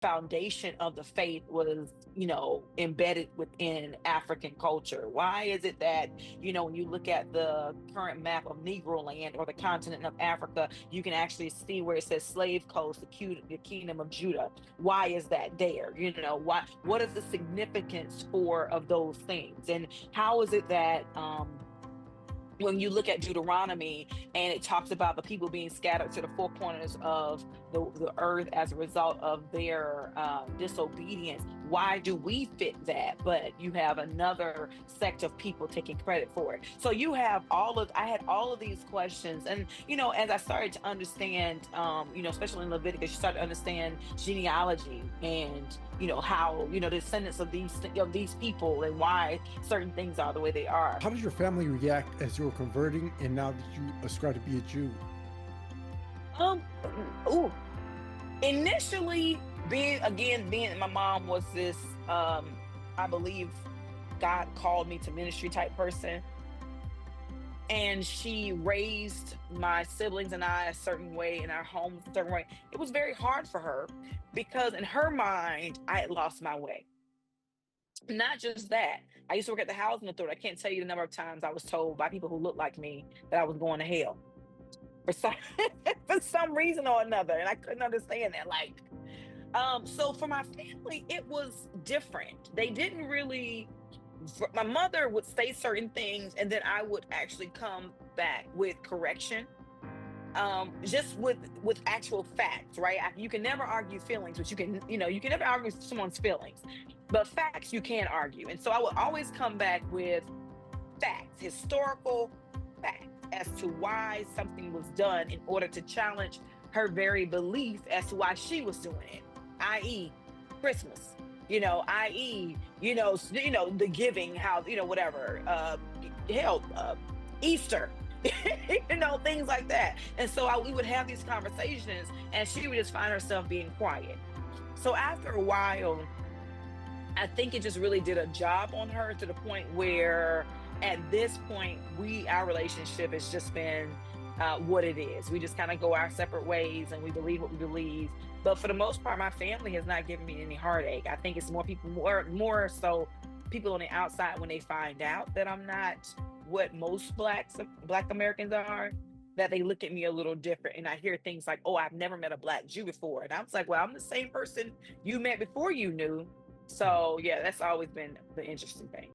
foundation of the faith was, embedded within African culture? Why is it that, when you look at the current map of Negro land or the continent of Africa, you can actually see where it says slave coast, the kingdom of Judah? Why is that there? What is the significance of those things? And how is it that, when you look at Deuteronomy and it talks about the people being scattered to the four corners of the earth as a result of their disobedience, why do we fit that? But you have another sect of people taking credit for it. So I had all of these questions. And, as I started to understand, especially in Leviticus, you start to understand genealogy and, how, the descendants of these people and why certain things are the way they are. How did your family react as you were converting and now that you ascribe to be a Jew? Um, ooh, Initially, being my mom was this, I believe God called me to ministry type person. And she raised my siblings and I a certain way, in our home a certain way. It was very hard for her because in her mind, I had lost my way. Not just that, I used to work at the housing authority. I can't tell you the number of times I was told by people who looked like me that I was going to hell for some for some reason or another, and I couldn't understand that. So for my family, it was different. They didn't really. My mother would say certain things, and then I would actually come back with correction, just with actual facts, right? You can never argue feelings, but you can never argue someone's feelings, but facts you can argue. And so I would always come back with facts, historical facts, as to why something was done in order to challenge her very belief as to why she was doing it, i.e. Christmas, i.e., the giving, how, whatever, hell, Easter, things like that. And so we would have these conversations and she would just find herself being quiet. So after a while, I think it just really did a job on her, to the point where at this point, our relationship has just been what it is. We just kind of go our separate ways and we believe what we believe. But for the most part, my family has not given me any heartache. I think it's more so people on the outside, when they find out that I'm not what most Black Americans are, that they look at me a little different. And I hear things like, "Oh, I've never met a Black Jew before." And I was like, "Well, I'm the same person you met before you knew." So yeah, that's always been the interesting thing.